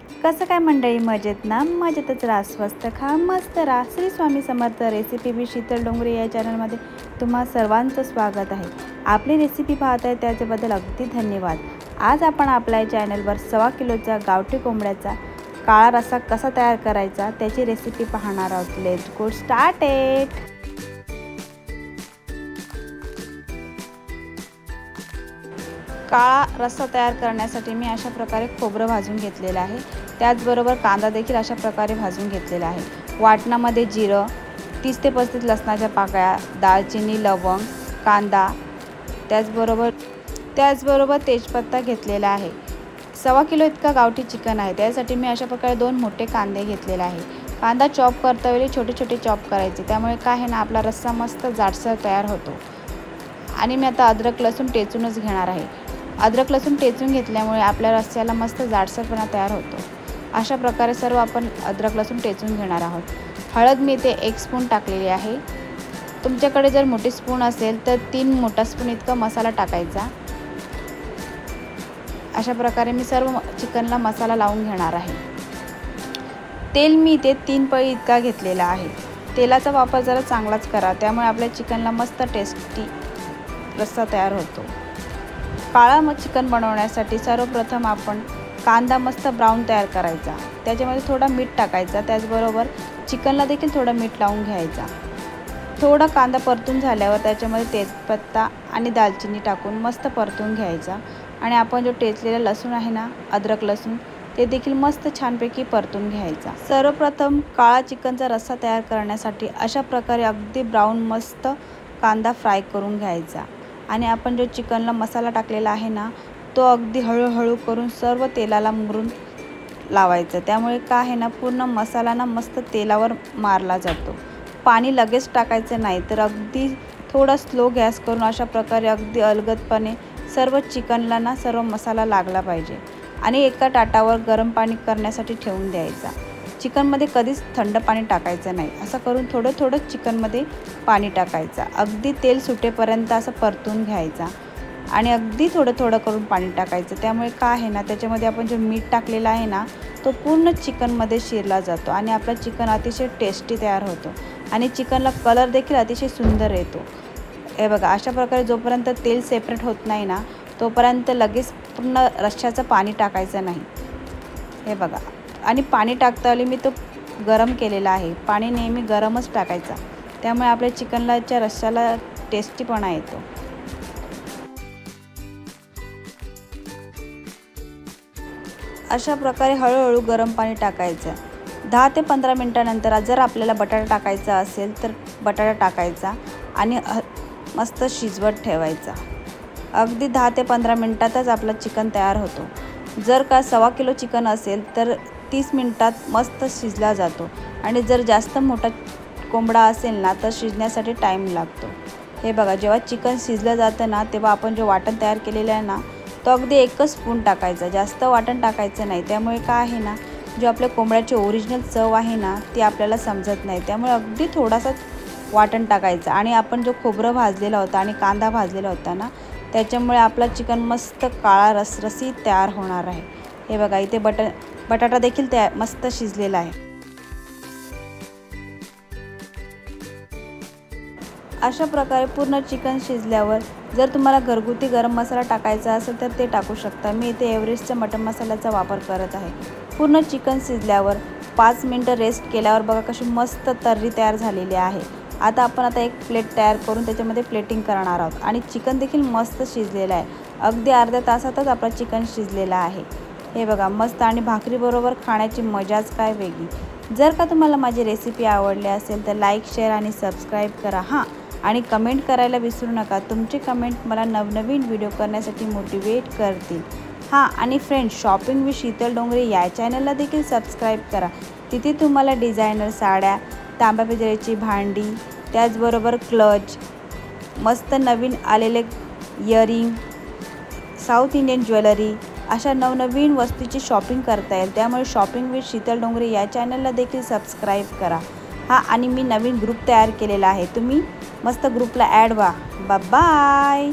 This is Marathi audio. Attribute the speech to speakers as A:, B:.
A: कसं काय मंडळी, मजेत ना? मजेतच राहा, स्वस्त खा, मस्त राहा. श्री स्वामी समर्थ. रेसिपी बी शीतल डोंगरे या चॅनलमध्ये तुम्हा सर्वांचं स्वागत आहे. आपली रेसिपी पाहत आहे त्याच्याबद्दल अगदी धन्यवाद. आज आपण आपल्या चॅनलवर 1.25 किलोचा गावठी कोंबड्याचा काळा रस्सा कसा तयार करायचा त्याची रेसिपी पाहणार आहोत. Let's go started. काळा रस्सा तयार करण्यासाठी मी अशा प्रकारे खोबरं भाजून घेतलेलं आहे. त्याचबरोबर कांदा देखील अशा प्रकारे भाजून घेतलेला आहे. वाटणामध्ये जिरं, 30 ते 35 लसणाच्या पाकळ्या, दालचिनी, लवंग, कांदा, त्याचबरोबर तेजपत्ता घेतलेला आहे. 1.25 किलो इतका गावठी चिकन आहे. त्यासाठी मी अशा प्रकारे 2 मोठे कांदे घेतलेले आहे. कांदा चॉप करता वेळी छोटे छोटे चॉप करायचे, त्यामुळे काय आहे ना आपला रस्सा मस्त जाडसर तयार होतो. आणि मी आता अद्रक लसूण टेचूनच घेणार आहे. अद्रक लसूण टेचून घेतल्यामुळे आपल्या रस्स्याला मस्त जाडसरपणा तयार होतो. अशा प्रकारे सर्व आपण अद्रक लसूण टेचून घेणार आहोत. हळद मी इथे 1 स्पून टाकलेली आहे. तुमच्याकडे जर मोठी स्पून असेल तर 3 मोठा स्पून इतका मसाला टाकायचा. अशा प्रकारे मी सर्व चिकनला मसाला लावून घेणार आहे. तेल मी इथे 3 पळी इतका घेतलेला आहे. तेलाचा वापर जरा चांगलाच करा, त्यामुळे आपल्या चिकनला मस्त टेस्टी रस्सा तयार होतो. काळा चिकन बनवण्यासाठी सर्वप्रथम आपण कांदा मस्त ब्राऊन तयार करायचा. त्याच्यामध्ये थोडा मीठ टाकायचा. त्याचबरोबर चिकनला देखील थोडं मीठ लावून घ्यायचा. थोडा कांदा परतून झाल्यावर त्याच्यामध्ये तेजपत्ता आणि दालचिनी टाकून मस्त परतून घ्यायचा. आणि आपण जो टेचलेला लसूण आहे ना, अद्रक लसूण, ते देखील मस्त छानपैकी परतून घ्यायचा. सर्वप्रथम काळा चिकनचा रस्सा तयार करण्यासाठी अशा प्रकारे अगदी ब्राऊन मस्त कांदा फ्राय करून घ्यायचा. आणि आपण जो चिकनला मसाला टाकलेला आहे ना, तो अगदी हळूहळू करून सर्व तेलाला मुरून लावायचं. त्यामुळे काय आहे ना, पूर्ण मसाला ना मस्त तेलावर मारला जातो. पाणी लगेच टाकायचं नाही, तर अगदी थोडा स्लो गॅस करून अशा प्रकारे अगदी अलगदपणे सर्व चिकनला ना सर्व मसाला लागला पाहिजे. आणि एका ताटावर गरम पाणी करण्यासाठी ठेवून द्यायचा. चिकनमध्ये कधीच थंड पाणी टाकायचं नाही. असं करून थोडं थोडं चिकनमध्ये पाणी टाकायचं. अगदी तेल सुटेपर्यंत असं परतून घ्यायचा. आणि अगदी थोडं थोडं करून पाणी टाकायचं. त्यामुळे काय आहे ना, त्याच्यामध्ये आपण जो मीठ टाकलेला आहे ना, तो पूर्ण चिकनमध्ये शिरला जातो आणि आपला चिकन अतिशय टेस्टी तयार होतो. आणि चिकनला कलर देखील अतिशय सुंदर येतो. हे बघा, अशा प्रकारे जोपर्यंत तेल सेपरेट होत नाही ना, तोपर्यंत लगेच पूर्ण रश्श्याचं पाणी टाकायचं नाही. हे बघा, आणि पाणी टाकता वेळी मी तो गरम केलेला आहे. पाणी नेहमी गरमच टाकायचा, त्यामुळे आपल्या चिकनलाच्या रश्श्याला टेस्टीपणा येतो. अशा प्रकारे हळूहळू गरम पाणी टाकायचं. 10 ते 15 मिनटानंतर जर आपल्याला बटाटा टाकायचा असेल तर बटाटा टाकायचा आणि मस्त शिजवत ठेवायचा. अगदी 10 ते 15 मिनटातच आपलं चिकन तयार होतो. जर का 1.25 किलो चिकन असेल तर 30 मिनटात मस्त शिजला जातो. आणि जर जास्त मोठा कोंबडा असेल ना, तर शिजण्यासाठी टाईम लागतो. हे बघा, जेव्हा चिकन शिजलं जातं ना, तेव्हा आपण जो वाटण तयार केलेलं आहे ना, तो अगदी 1च स्पून टाकायचा. जास्त वाटण टाकायचं नाही. त्यामुळे काय आहे ना, जो आपल्या कोंबड्याची ओरिजिनल चव आहे ना, ती आपल्याला समजत नाही. त्यामुळे अगदी थोडासा वाटण टाकायचं. आणि आपण जो खोबरं भाजलेला होता आणि कांदा भाजलेला होता ना, त्याच्यामुळे आपला चिकन मस्त काळा रसरशीत तयार होणार आहे. हे बघा, इथे बटाटा देखील मस्त शिजलेला आहे. अशा प्रकारे पूर्ण चिकन शिजल्यावर जर तुम्हाला घरगुती गरम मसाला टाकायचा असेल तर ते टाकू शकता. मी इथे एव्हरेस्टचा मटन मसाल्याचा वापर करत आहे. पूर्ण चिकन शिजल्यावर 5 मिनटं रेस्ट केल्यावर बघा कशी मस्त तर्री तयार झालेली आहे. आता आपण एक प्लेट तयार करून त्याच्यामध्ये प्लेटिंग करणार आहोत. आणि चिकन देखील मस्त शिजलेलं आहे. अगदी अर्ध्या तासातच आपला चिकन शिजलेला आहे. हे बघा, मस्त. आणि भाकरीबरोबर खाण्याची मजाच काय वेगळी. जर का तुम्हाला माझी रेसिपी आवडली असेल तर लाईक, शेअर आणि सबस्क्राईब करा. आणि कमेंट करायला विसरू नका. तुमचे कमेंट मला नवनवीन व्हिडिओ करण्यासाठी मोटिवेट करतील. आणि friends, shopping with Sheetal Dongre या चॅनलला देखील सबस्क्राईब करा. तिथे तुम्हाला डिझायनर साड्या, तांब्या पितळेची भांडी, त्याचबरोबर क्लच, मस्त नवीन आलेले इयरिंग, साऊथ इंडियन ज्वेलरी, अशा नवनवीन वस्तूची शॉपिंग करता येईल. त्यामुळे शॉपिंग विथ शीतल डोंगरे या चॅनलला देखील सबस्क्राईब करा. आणि मी नवीन ग्रुप तयार केलेला आहे. तुम्ही मस्त ग्रुपला ॲड व्हा. बाय.